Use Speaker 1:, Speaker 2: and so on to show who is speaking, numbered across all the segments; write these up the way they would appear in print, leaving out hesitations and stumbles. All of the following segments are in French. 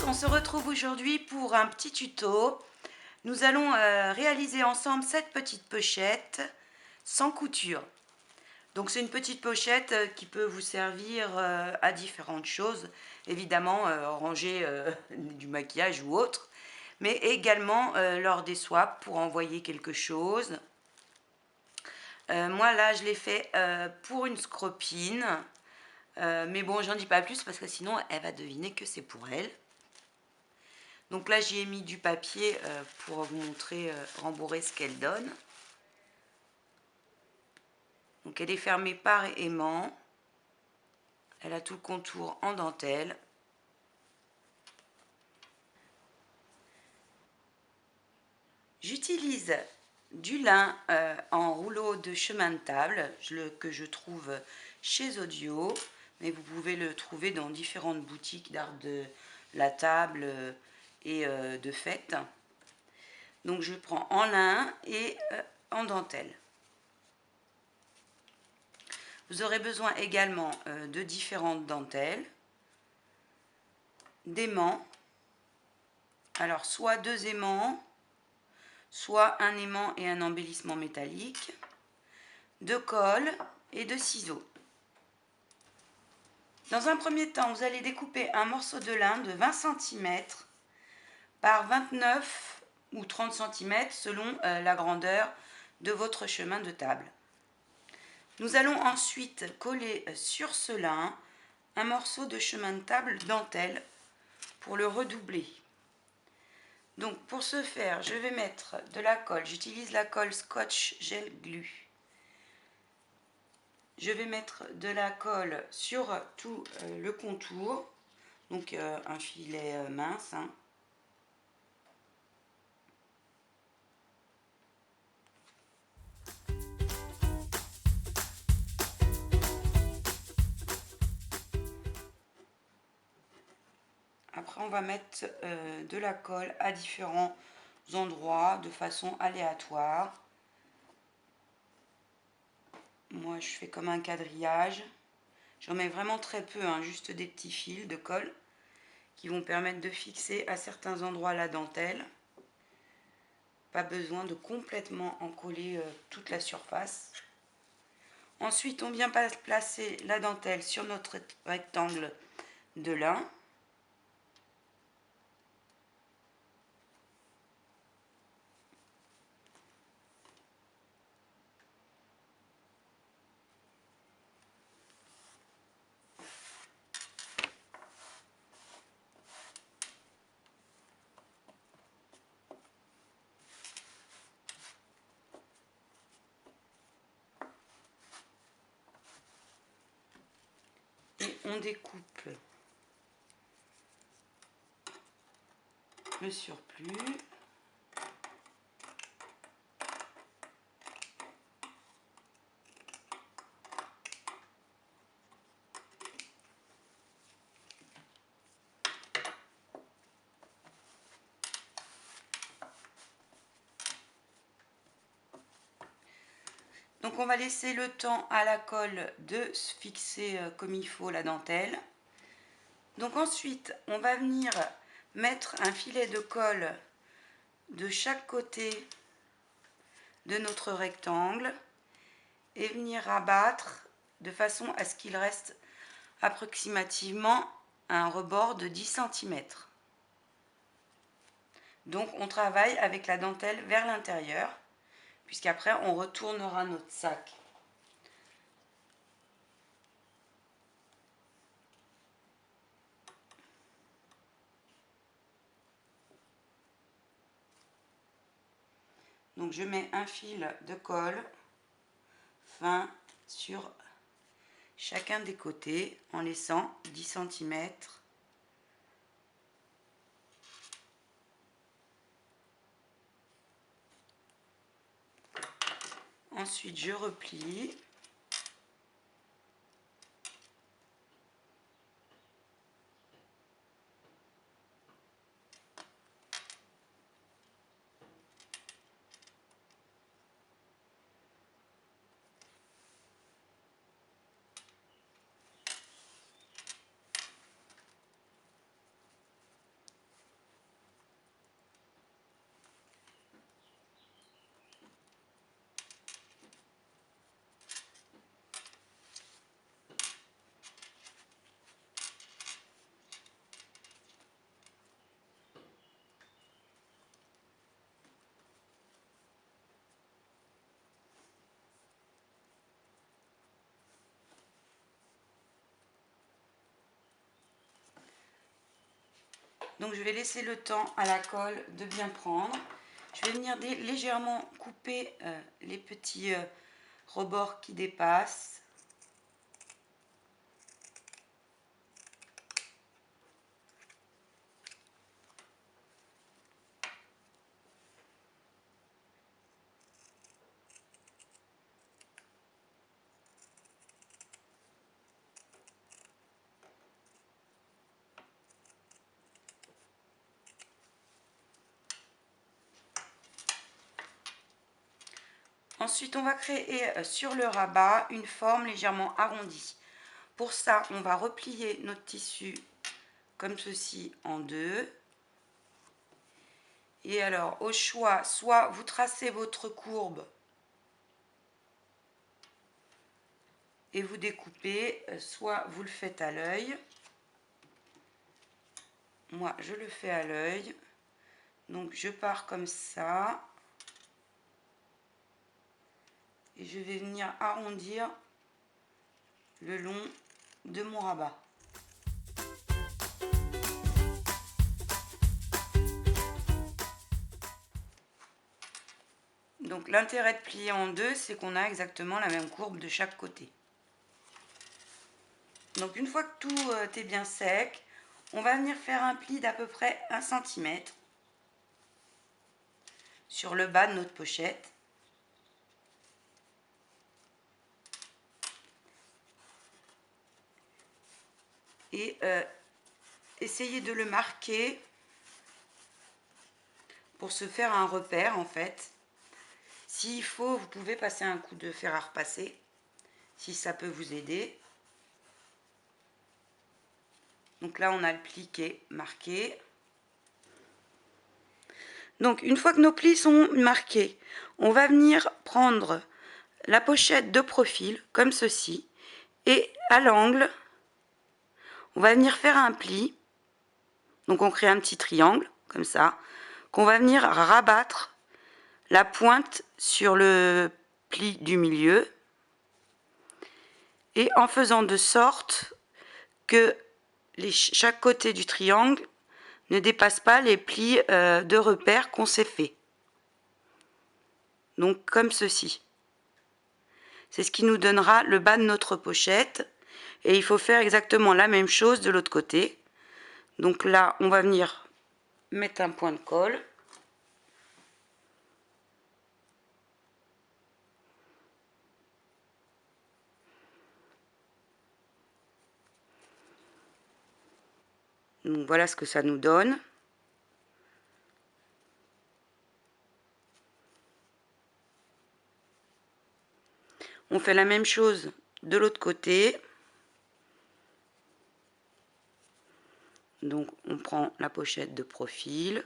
Speaker 1: on se retrouve aujourd'hui pour un petit tuto. Nous allons réaliser ensemble cette petite pochette sans couture. Donc c'est une petite pochette qui peut vous servir à différentes choses. Évidemment, ranger du maquillage ou autre, mais également lors des swaps pour envoyer quelque chose. Moi là, je l'ai fait pour une scropine. Mais bon, j'en dis pas plus parce que sinon elle va deviner que c'est pour elle. Donc là, j'y ai mis du papier pour vous montrer, rembourrer ce qu'elle donne. Donc elle est fermée par aimant. Elle a tout le contour en dentelle. J'utilise du lin en rouleau de chemin de table que je trouve chez Audio, mais vous pouvez le trouver dans différentes boutiques d'art de la table et de fête. Donc je prends en lin et en dentelle. Vous aurez besoin également de différentes dentelles, d'aimants, alors soit 2 aimants, soit un aimant et un embellissement métallique, de colle et de ciseaux. Dans un premier temps, vous allez découper un morceau de lin de 20 cm par 29 ou 30 cm selon la grandeur de votre chemin de table. Nous allons ensuite coller sur ce lin un morceau de chemin de table dentelle pour le redoubler. Donc pour ce faire, je vais mettre de la colle. J'utilise la colle Scotch Gel Glue. Je vais mettre de la colle sur tout le contour, donc un filet mince. Après, on va mettre de la colle à différents endroits de façon aléatoire. Moi, je fais comme un quadrillage. J'en mets vraiment très peu, juste des petits fils de colle qui vont permettre de fixer à certains endroits la dentelle. Pas besoin de complètement en coller toute la surface. Ensuite, on vient placer la dentelle sur notre rectangle de lin. Et on découpe le surplus. Donc on va laisser le temps à la colle de se fixer comme il faut la dentelle. Donc ensuite, on va venir mettre un filet de colle de chaque côté de notre rectangle et venir abattre de façon à ce qu'il reste approximativement un rebord de 10 cm. Donc on travaille avec la dentelle vers l'intérieur, puisqu'après on retournera notre sac. Donc je mets un fil de colle fin sur chacun des côtés en laissant 10 cm. Ensuite je replie. Donc je vais laisser le temps à la colle de bien prendre. Je vais venir légèrement couper les petits rebords qui dépassent. Ensuite, on va créer sur le rabat une forme légèrement arrondie. Pour ça, on va replier notre tissu comme ceci en deux. Et alors, au choix, soit vous tracez votre courbe et vous découpez, soit vous le faites à l'œil. Moi, je le fais à l'œil. Donc, je pars comme ça. Et je vais venir arrondir le long de mon rabat. Donc l'intérêt de plier en deux, c'est qu'on a exactement la même courbe de chaque côté. Donc une fois que tout est bien sec, on va venir faire un pli d'à peu près 1 cm sur le bas de notre pochette. Et essayez de le marquer pour se faire un repère en fait. S'il faut, vous pouvez passer un coup de fer à repasser, si ça peut vous aider. Donc là, on a le pli qui est marqué. Donc une fois que nos plis sont marqués, on va venir prendre la pochette de profil, comme ceci, et à l'angle, on va venir faire un pli. Donc on crée un petit triangle, comme ça, qu'on va venir rabattre la pointe sur le pli du milieu, et en faisant de sorte que chaque côté du triangle ne dépasse pas les plis de repère qu'on s'est fait. Donc comme ceci. C'est ce qui nous donnera le bas de notre pochette. Et il faut faire exactement la même chose de l'autre côté. Donc là, on va venir mettre un point de colle. Donc voilà ce que ça nous donne. On fait la même chose de l'autre côté. Donc on prend la pochette de profil.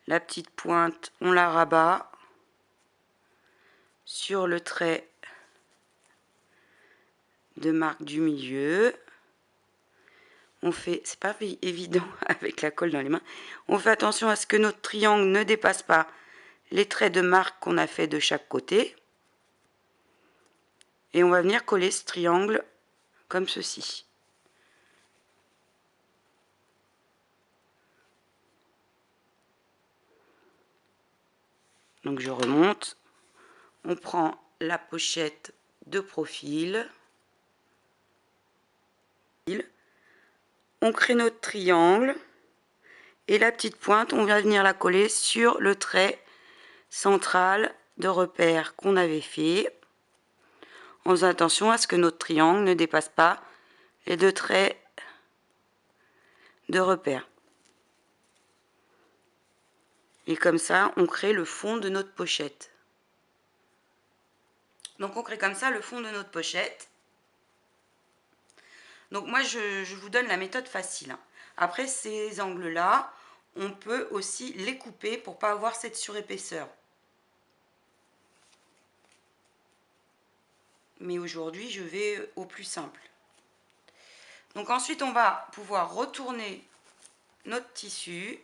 Speaker 1: La petite pointe, on la rabat sur le trait de marque du milieu. On fait, c'est pas évident avec la colle dans les mains. On fait attention à ce que notre triangle ne dépasse pas les traits de marque qu'on a fait de chaque côté. Et on va venir coller ce triangle comme ceci. Donc je remonte. On prend la pochette de profil. On crée notre triangle. Et la petite pointe, on va venir la coller sur le trait central de repère qu'on avait fait. En faisant attention à ce que notre triangle ne dépasse pas les deux traits de repère. Et comme ça, on crée le fond de notre pochette. Donc on crée comme ça le fond de notre pochette. Donc moi, je vous donne la méthode facile. Après, ces angles-là, on peut aussi les couper pour ne pas avoir cette surépaisseur. Mais aujourd'hui, je vais au plus simple. Donc ensuite, on va pouvoir retourner notre tissu.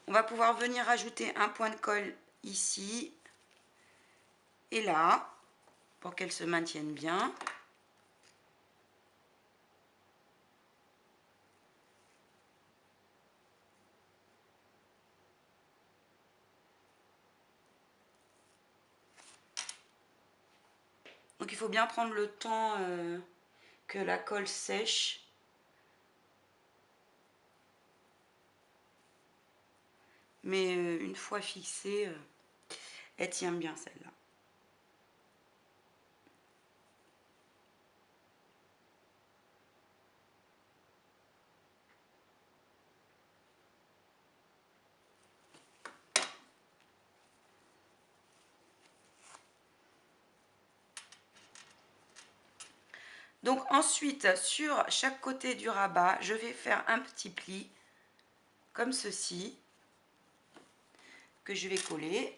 Speaker 1: On va pouvoir venir ajouter un point de colle ici et là, pour qu'elle se maintienne bien. Donc il faut bien prendre le temps que la colle sèche. Mais une fois fixée, elle tient bien celle-là. Donc ensuite, sur chaque côté du rabat, je vais faire un petit pli, comme ceci, que je vais coller.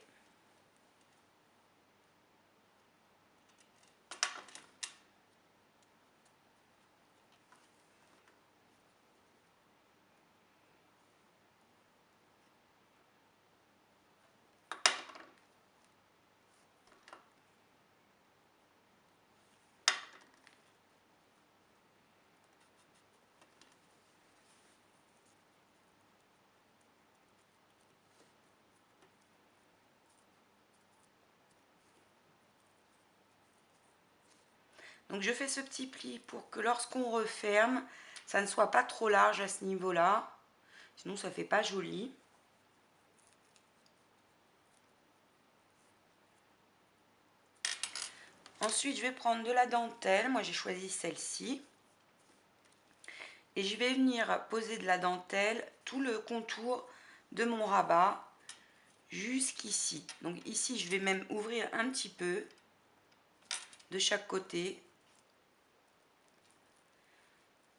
Speaker 1: Donc je fais ce petit pli pour que lorsqu'on referme, ça ne soit pas trop large à ce niveau-là. Sinon ça fait pas joli. Ensuite je vais prendre de la dentelle. Moi j'ai choisi celle-ci. Et je vais venir poser de la dentelle tout le contour de mon rabat jusqu'ici. Donc ici je vais même ouvrir un petit peu de chaque côté,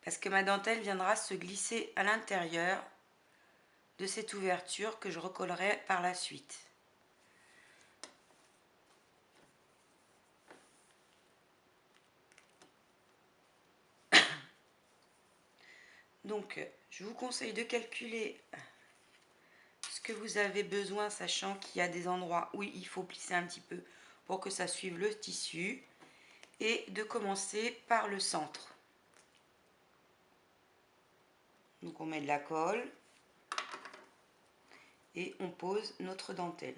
Speaker 1: parce que ma dentelle viendra se glisser à l'intérieur de cette ouverture que je recollerai par la suite. Donc je vous conseille de calculer ce que vous avez besoin, sachant qu'il y a des endroits où il faut plisser un petit peu pour que ça suive le tissu, et de commencer par le centre. Donc on met de la colle et on pose notre dentelle.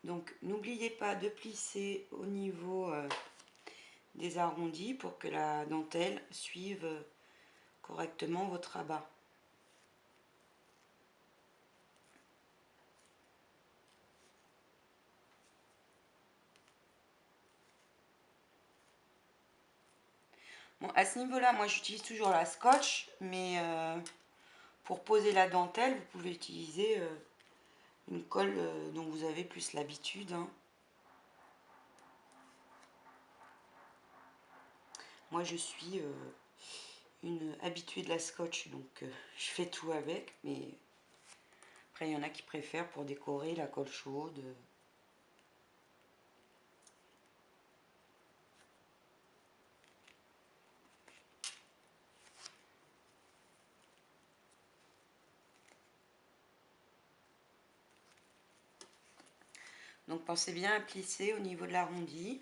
Speaker 1: Donc n'oubliez pas de plisser au niveau des arrondis pour que la dentelle suive correctement votre rabat. Bon, à ce niveau-là, moi j'utilise toujours la scotch, mais pour poser la dentelle, vous pouvez utiliser une colle dont vous avez plus l'habitude. Hein. Moi je suis une habituée de la scotch, donc je fais tout avec, mais après il y en a qui préfèrent pour décorer la colle chaude. Donc pensez bien à plisser au niveau de l'arrondi.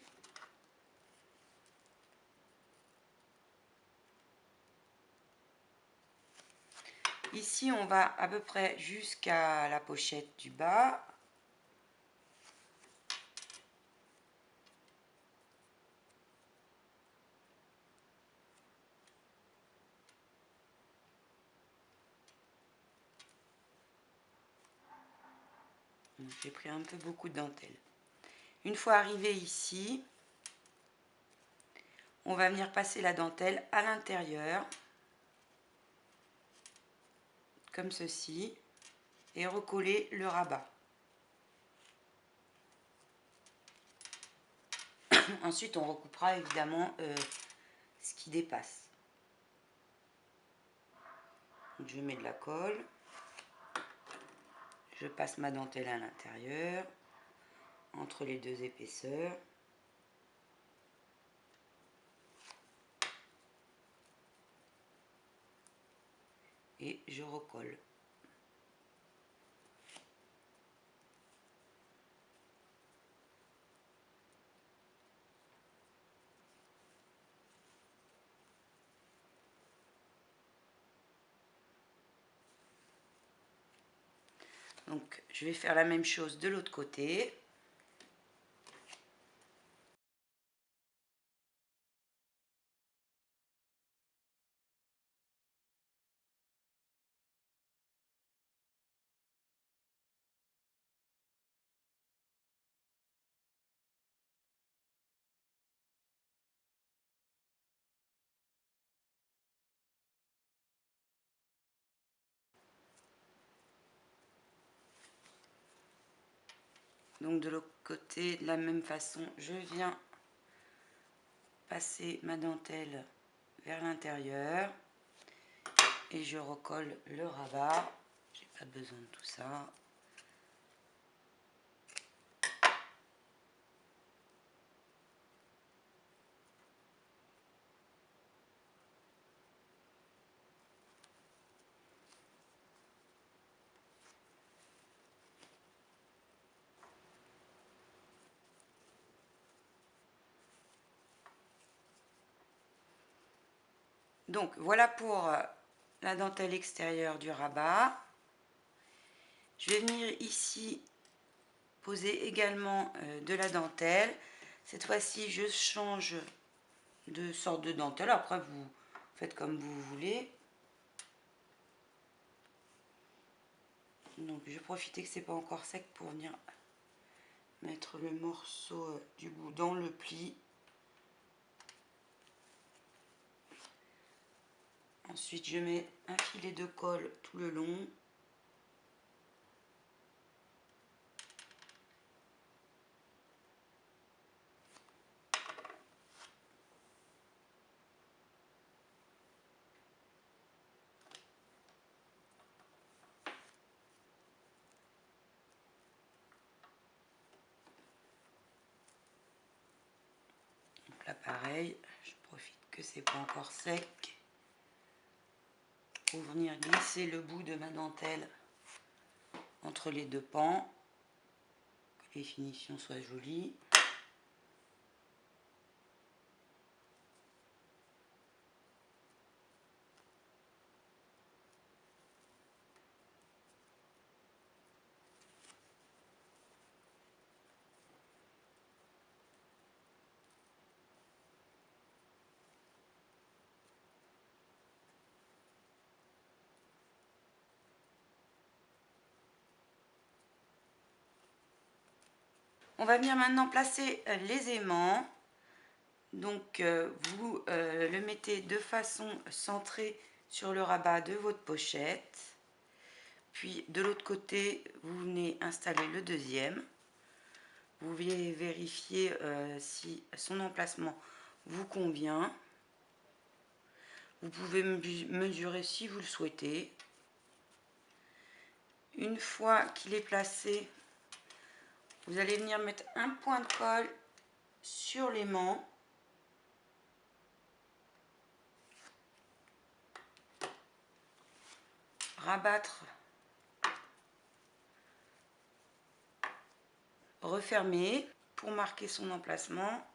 Speaker 1: Ici, on va à peu près jusqu'à la pochette du bas. J'ai pris un peu beaucoup de dentelle. Une fois arrivé ici, on va venir passer la dentelle à l'intérieur, comme ceci, et recoller le rabat. Ensuite, on recoupera évidemment ce qui dépasse. Donc, je mets de la colle, je passe ma dentelle à l'intérieur, entre les deux épaisseurs. Et je recolle. Donc je vais faire la même chose de l'autre côté. Donc de l'autre côté, de la même façon, je viens passer ma dentelle vers l'intérieur et je recolle le rabat. J'ai pas besoin de tout ça. Donc voilà pour la dentelle extérieure du rabat. Je vais venir ici poser également de la dentelle. Cette fois-ci, je change de sorte de dentelle. Après, vous faites comme vous voulez. Donc, je vais profiter que c'est pas encore sec pour venir mettre le morceau du bout dans le pli. Ensuite, je mets un filet de colle tout le long. Donc là, pareil, je profite que c'est pas encore sec pour venir glisser le bout de ma dentelle entre les deux pans, que les finitions soient jolies. On va venir maintenant placer les aimants. Donc vous le mettez de façon centrée sur le rabat de votre pochette. Puis de l'autre côté, vous venez installer le deuxième. Vous venez vérifier si son emplacement vous convient. Vous pouvez mesurer si vous le souhaitez. Une fois qu'il est placé, vous allez venir mettre un point de colle sur l'aimant. Rabattre, refermer pour marquer son emplacement.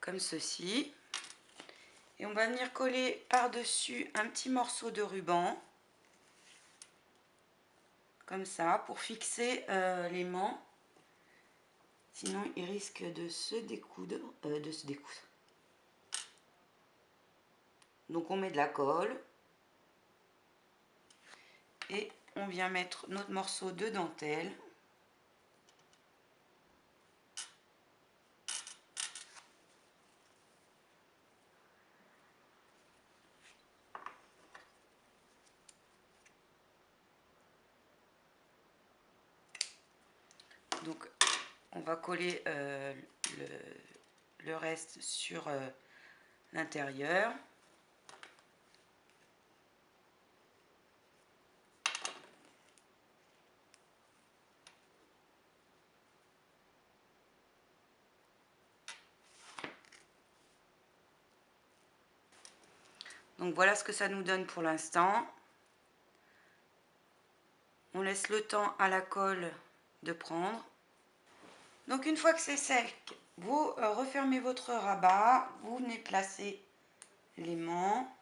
Speaker 1: Comme ceci. Et on va venir coller par-dessus un petit morceau de ruban. Comme ça, pour fixer l'aimant. Sinon, il risque de se découdre. Donc, on met de la colle. Et on vient mettre notre morceau de dentelle. Donc, on va coller le reste sur l'intérieur. Donc voilà ce que ça nous donne pour l'instant. On on laisse le temps à la colle de prendre. Donc une fois que c'est sec, vous refermez votre rabat, vous venez placer l'aimant.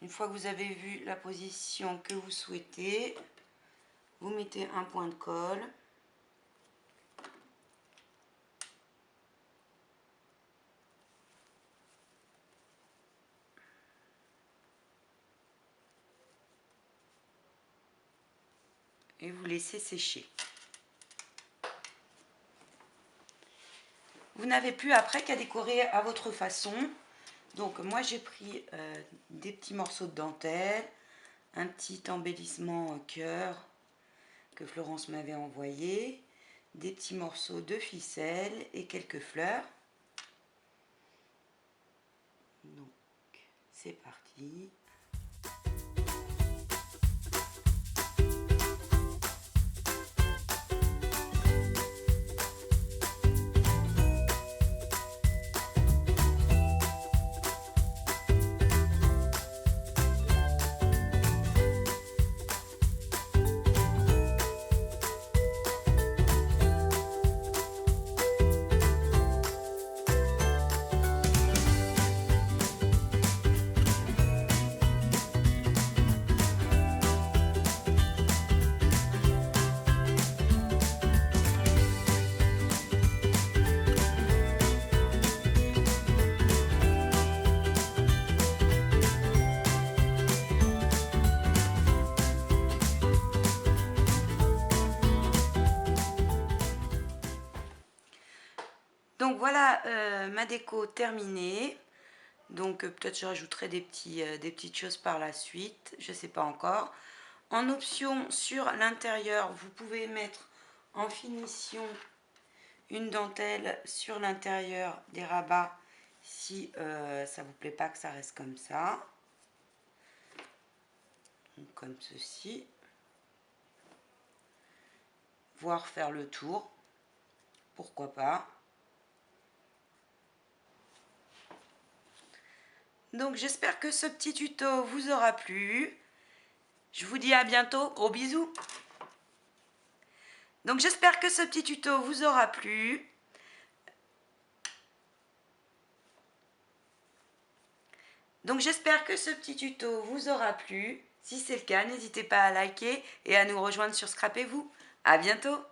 Speaker 1: Une fois que vous avez vu la position que vous souhaitez, vous mettez un point de colle. Et vous laissez sécher. Vous n'avez plus après qu'à décorer à votre façon. Donc moi j'ai pris des petits morceaux de dentelle, un petit embellissement cœur que Florence m'avait envoyé, des petits morceaux de ficelle et quelques fleurs. Donc c'est parti. Donc voilà ma déco terminée. Donc peut-être je rajouterai des petites choses par la suite, je ne sais pas encore. En option sur l'intérieur, vous pouvez mettre en finition une dentelle sur l'intérieur des rabats si ça vous plaît pas que ça reste comme ça. Donc, comme ceci. Voire faire le tour, pourquoi pas. Donc j'espère que ce petit tuto vous aura plu. Je vous dis à bientôt, gros bisous. Donc j'espère que ce petit tuto vous aura plu. Donc j'espère que ce petit tuto vous aura plu. Si c'est le cas, n'hésitez pas à liker et à nous rejoindre sur Scrapez-vous. À bientôt.